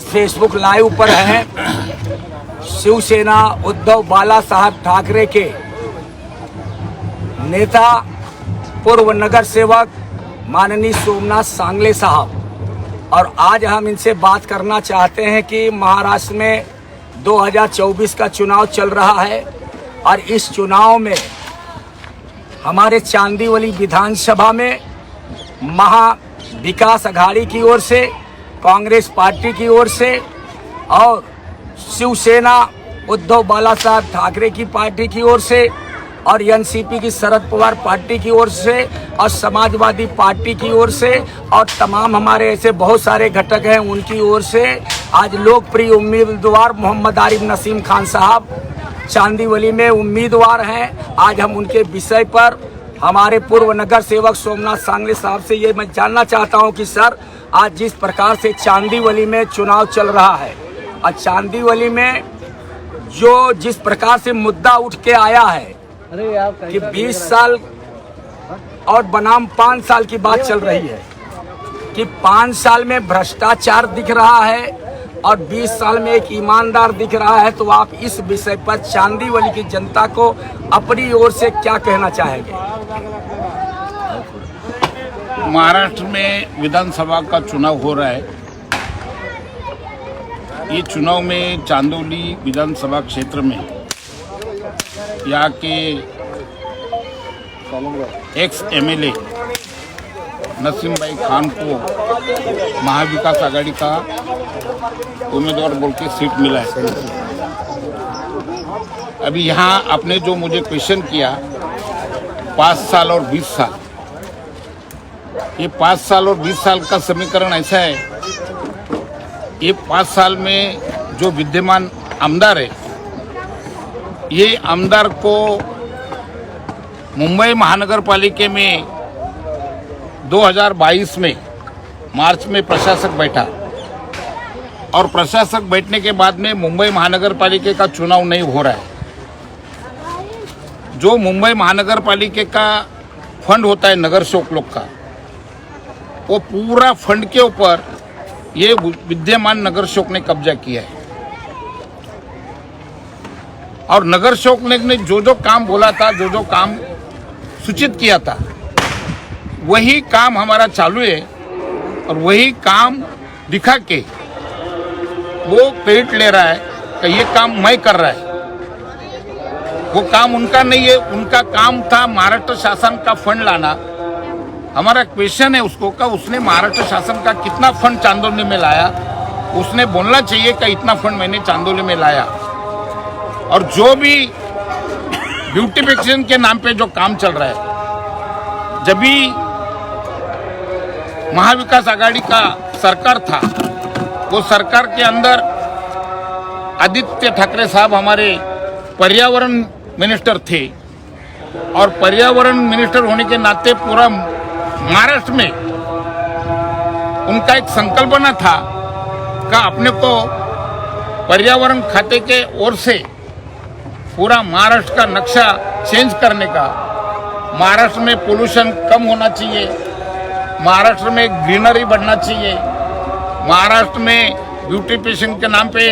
Facebook live पर हैं। शिवसेना उद्धव बाला साहब ठाकरे के नेता पूर्व नगर सेवक माननीय सोमनाथ सांगले साहब, और आज हम इनसे बात करना चाहते हैं कि महाराष्ट्र में 2024 का चुनाव चल रहा है और इस चुनाव में हमारे चांदीवली विधानसभा में महा विकास अघाड़ी की ओर से, कांग्रेस पार्टी की ओर से और शिवसेना उद्धव बाला साहब ठाकरे की पार्टी की ओर से और एनसीपी की शरद पवार पार्टी की ओर से और समाजवादी पार्टी की ओर से और तमाम हमारे ऐसे बहुत सारे घटक हैं उनकी ओर से आज लोकप्रिय उम्मीदवार मोहम्मद आरिफ नसीम खान साहब चांदीवली में उम्मीदवार हैं। आज हम उनके विषय पर हमारे पूर्व नगर सेवक सोमनाथ सांगले साहब से ये मैं जानना चाहता हूं कि सर, आज जिस प्रकार से चांदीवली में चुनाव चल रहा है और चांदीवली में जो जिस प्रकार से मुद्दा उठ के आया है कि 20 साल और बनाम 5 साल की बात चल रही है कि 5 साल में भ्रष्टाचार दिख रहा है और 20 साल में एक ईमानदार दिख रहा है, तो आप इस विषय पर चांदीवली की जनता को अपनी ओर से क्या कहना चाहेंगे? महाराष्ट्र में विधानसभा का चुनाव हो रहा है। ये चुनाव में चांदौली विधानसभा क्षेत्र में यहाँ के एक्स एमएलए नसीम भाई खान को महाविकास आघाड़ी का उम्मीदवार बोल के सीट मिला है। अभी यहाँ आपने जो मुझे क्वेश्चन किया 5 साल और 20 साल, ये 5 साल और 20 साल का समीकरण ऐसा है, ये 5 साल में जो विद्यमान आमदार है, ये आमदार को मुंबई महानगर पालिका में 2022 में मार्च में प्रशासक बैठा और प्रशासक बैठने के बाद में मुंबई महानगर पालिका का चुनाव नहीं हो रहा है। जो मुंबई महानगर पालिका का फंड होता है नगर सेवक लोग का, वो पूरा फंड के ऊपर ये विद्यमान नगर सेवक ने कब्जा किया है और नगर सेवक ने जो जो काम बोला था, जो जो काम सूचित किया था, वही काम हमारा चालू है और वही काम दिखा के वो क्रेडिट ले रहा है कि ये काम मैं कर रहा है। वो काम उनका नहीं है, उनका काम था महाराष्ट्र शासन का फंड लाना। हमारा क्वेश्चन है उसको का उसने महाराष्ट्र शासन का कितना फंड चांदौली में लाया, उसने बोलना चाहिए कि इतना फंड मैंने चांदौली में लाया। और जो भी ब्यूटिफिकेशन के नाम पे जो काम चल रहा है, जब भी महाविकास आघाड़ी का सरकार था, वो सरकार के अंदर आदित्य ठाकरे साहब हमारे पर्यावरण मिनिस्टर थे और पर्यावरण मिनिस्टर होने के नाते पूरा महाराष्ट्र में उनका एक संकल्पना था कि अपने को पर्यावरण खाते के ओर से पूरा महाराष्ट्र का नक्शा चेंज करने का, महाराष्ट्र में पोल्यूशन कम होना चाहिए, महाराष्ट्र में ग्रीनरी बढ़ना चाहिए, महाराष्ट्र में ब्यूटिफिकेशन के नाम पे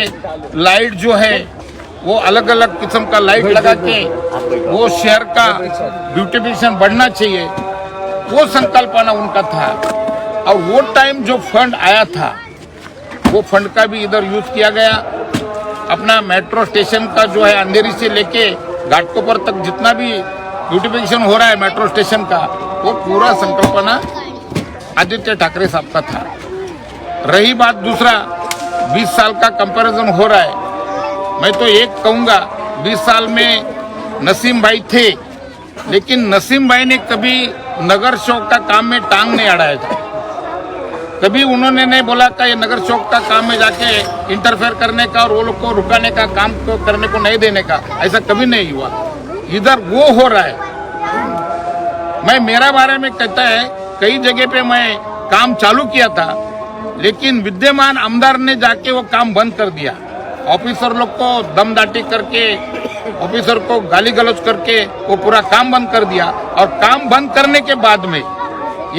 लाइट जो है वो अलग अलग किस्म का लाइट लगा के वो शहर का ब्यूटिफिकेशन बढ़ना चाहिए, वो संकल्पना उनका था। और वो टाइम जो फंड आया था, वो फंड का भी इधर यूज किया गया। अपना मेट्रो स्टेशन का जो है अंधेरी से लेके घाटकोपर तक जितना भी ब्यूटिफिकेशन हो रहा है मेट्रो स्टेशन का, वो पूरा संकल्पना आदित्य ठाकरे साहब का था। रही बात दूसरा, 20 साल का कंपैरिजन हो रहा है, मैं तो एक कहूँगा 20 साल में नसीम भाई थे, लेकिन नसीम भाई ने कभी नगर सेवक का काम में टांग नहीं अड़ाया था। कभी उन्होंने नहीं बोला कि ये नगर सेवक का काम में जाके इंटरफेयर करने का और वो लोग को रुकाने का काम को करने को नहीं देने का, ऐसा कभी नहीं हुआ। इधर वो हो रहा है। मैं मेरा बारे में कहता है, कई जगह पे मैं काम चालू किया था, लेकिन विद्यमान आमदार ने जाके वो काम बंद कर दिया। ऑफिसर लोग को दमदाटी करके, ऑफिसर को गाली गलौज करके वो पूरा काम बंद कर दिया। और काम बंद करने के बाद में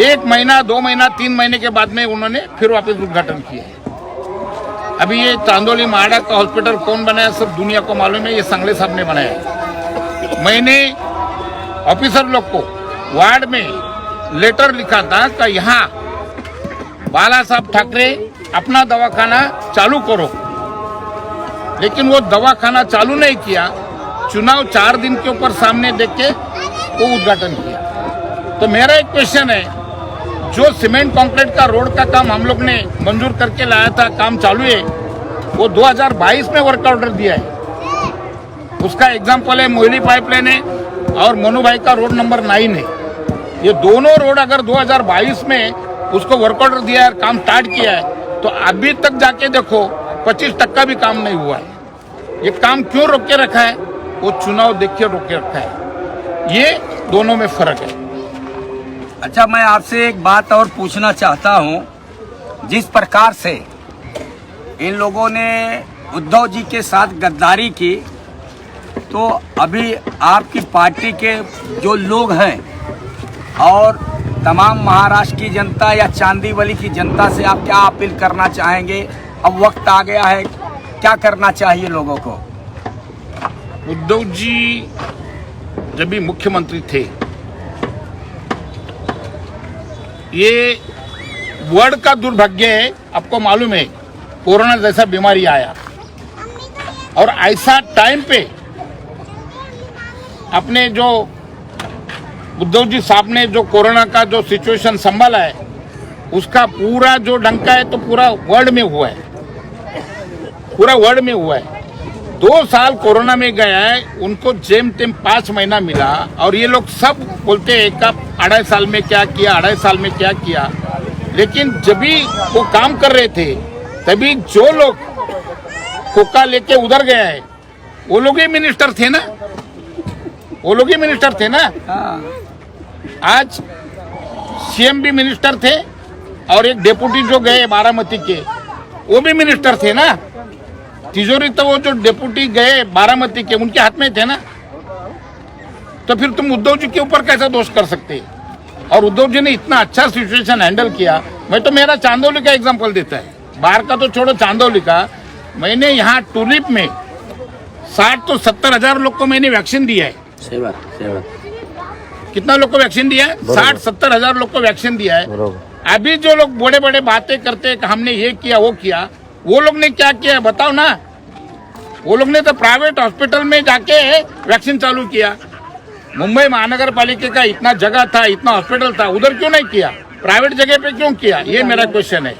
1 महीना, 2 महीना, 3 महीने के बाद में उन्होंने फिर वापस उद्घाटन किया। अभी ये चांदोली माड़ा का हॉस्पिटल कौन बनाया सब दुनिया को मालूम है, ये सांगले साहब ने बनाया है। मैंने ऑफिसर लोग को वार्ड में लेटर लिखा था कि यहाँ बाला साहब ठाकरे अपना दवाखाना चालू करो, लेकिन वो दवाखाना चालू नहीं किया। चुनाव 4 दिन के ऊपर सामने देख के वो उद्घाटन किया। तो मेरा एक क्वेश्चन है, जो सीमेंट कंक्रीट का रोड का काम हम लोग ने मंजूर करके लाया था, काम चालू है, वो 2022 में वर्क ऑर्डर दिया है। उसका एग्जाम्पल है मोहिनी पाइपलाइन है और मनु भाई का रोड नंबर 9 है। ये दोनों रोड अगर 2022 में उसको वर्क ऑर्डर दिया है, काम स्टार्ट किया है, तो अभी तक जाके देखो 25% भी काम नहीं हुआ है। ये काम क्यों रोक के रखा है? वो चुनाव देख के रोक के रखा है। ये दोनों में फर्क है। अच्छा, मैं आपसे एक बात और पूछना चाहता हूं, जिस प्रकार से इन लोगों ने उद्धव जी के साथ गद्दारी की, तो अभी आपकी पार्टी के जो लोग हैं और तमाम महाराष्ट्र की जनता या चांदीवली की जनता से आप क्या अपील करना चाहेंगे? अब वक्त आ गया है, क्या करना चाहिए लोगों को? उद्धव जी जब भी मुख्यमंत्री थे, ये वर्ल्ड का दुर्भाग्य है, आपको मालूम है कोरोना जैसा बीमारी आया और ऐसा टाइम पे अपने जो उद्धव जी साहब ने जो कोरोना का जो सिचुएशन संभाला है, उसका पूरा जो डंका है तो पूरा वर्ल्ड में हुआ है, पूरा वर्ल्ड में हुआ है। 2 साल कोरोना में गया है, उनको जेम तेम 5 महीना मिला और ये लोग सब बोलते हैं कि 2.5 साल में क्या किया, 2.5 साल में क्या किया। लेकिन जब भी वो काम कर रहे थे तभी जो लोग कोका लेके उधर गया है वो लोग ही मिनिस्टर थे ना, वो लोग ही मिनिस्टर थे ना। आज सीएम भी मिनिस्टर थे और एक डेपुटी जो गए बारामती के वो भी मिनिस्टर थे ना। तिजोरी तो वो जो डेपुटी गए बारामती के उनके हाथ में थे ना। तो फिर तुम उद्धव जी के ऊपर कैसा दोष कर सकते? और उद्धव जी ने इतना अच्छा सिचुएशन हैंडल किया। मैं तो मेरा चांदौली का एग्जांपल देता है, बाहर का तो छोड़ो, चांदौली का। मैंने यहाँ टूलिप में 60 तो 70 हजार लोग को मैंने वैक्सीन दिया है। सही बात। कितना लोग को वैक्सीन दिया है? 60-70 हजार लोग को वैक्सीन दिया है। अभी जो लोग बड़े बड़े बातें करते हैं कि हमने ये किया वो किया, वो लोग ने क्या किया बताओ ना। वो लोग ने तो प्राइवेट हॉस्पिटल में जाके वैक्सीन चालू किया। मुंबई महानगर पालिका का इतना जगह था, इतना हॉस्पिटल था, उधर क्यों नहीं किया? प्राइवेट जगह पे क्यों किया? ये मेरा क्वेश्चन है।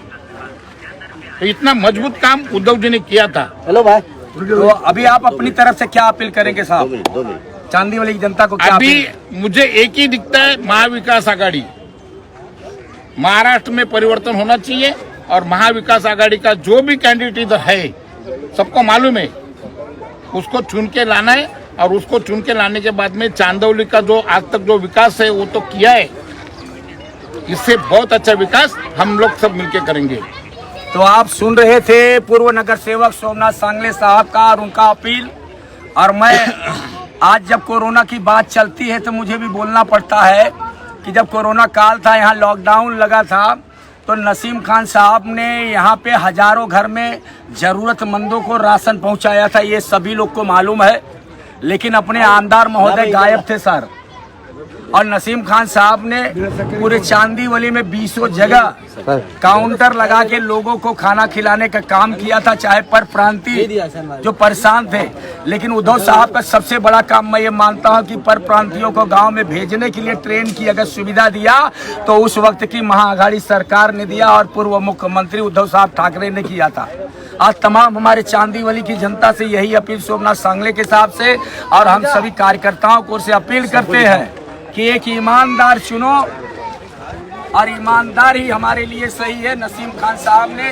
तो इतना मजबूत काम उद्धव जी ने किया था। हेलो भाई, तो अभी आप अपनी तरफ से क्या अपील करेंगे साहब? 2 मिनट। चांदीवली की जनता को क्या अभी मुझे एक ही दिखता है, महाविकास आघाड़ी। महाराष्ट्र में परिवर्तन होना चाहिए और महाविकास आघाड़ी का जो भी कैंडिडेट है, सबको मालूम है, उसको चुन के लाना है। और उसको चुन के लाने के बाद में चांदौली का जो आज तक जो विकास है वो तो किया है, इससे बहुत अच्छा विकास हम लोग सब मिलके करेंगे। तो आप सुन रहे थे पूर्व नगर सेवक सोमनाथ सांगले साहब का और उनका अपील। और मैं आज जब कोरोना की बात चलती है तो मुझे भी बोलना पड़ता है कि जब कोरोना काल था, यहाँ लॉकडाउन लगा था, तो नसीम खान साहब ने यहाँ पे हजारों घर में जरूरतमंदों को राशन पहुँचाया था। ये सभी लोग को मालूम है। लेकिन अपने आमदार महोदय गायब थे सर। और नसीम खान साहब ने पूरे चांदीवली में 20 जगह काउंटर लगा के लोगों को खाना खिलाने का काम किया था, चाहे पर प्रांतीय जो परेशान थे। लेकिन उद्धव साहब का सबसे बड़ा काम मैं ये मानता हूँ कि पर प्रांतियों को गांव में भेजने के लिए ट्रेन की अगर सुविधा दिया तो उस वक्त की महाअघाड़ी सरकार ने दिया और पूर्व मुख्यमंत्री उद्धव साहब ठाकरे ने किया था। आज तमाम हमारे चांदीवली की जनता से यही अपील सोमनाथ सांगले के साहब से और हम सभी कार्यकर्ताओं को से अपील करते हैं कि एक ईमानदार चुनो और ईमानदार ही हमारे लिए सही है। नसीम खान साहब ने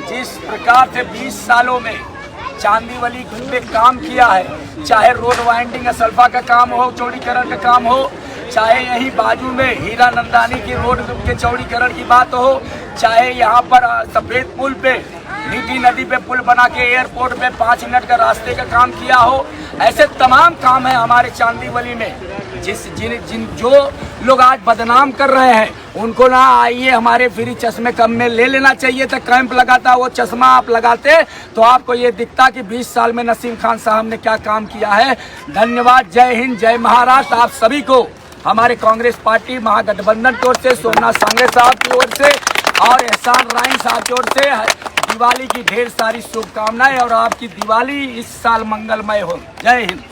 जिस प्रकार से 20 सालों में चांदीवली में काम किया है, चाहे रोड वाइंडिंग असल्फा का काम हो, चौड़ीकरण का काम हो, चाहे यही बाजू में हीरा नंदानी की रोड के चौड़ीकरण की बात हो, चाहे यहाँ पर सफेद पुल पे नीति नदी पे पुल बना के एयरपोर्ट पे 5 मिनट का रास्ते का काम किया हो। ऐसे तमाम काम है हमारे चांदीवली में। जो लोग आज बदनाम कर रहे हैं उनको ना आइए हमारे फ्री चश्मे कम में ले लेना चाहिए था। कैंप लगाता वो चश्मा आप लगाते तो आपको ये दिखता कि 20 साल में नसीम खान साहब ने क्या काम किया है। धन्यवाद। जय हिंद, जय महाराष्ट्र। आप सभी को हमारे कांग्रेस पार्टी महागठबंधन की ओर से, सोमनाथ सांगले साहब की ओर से और एहसान राइन साहब की ओर से दिवाली की ढेर सारी शुभकामनाएं और आपकी दिवाली इस साल मंगलमय हो। जय हिंद।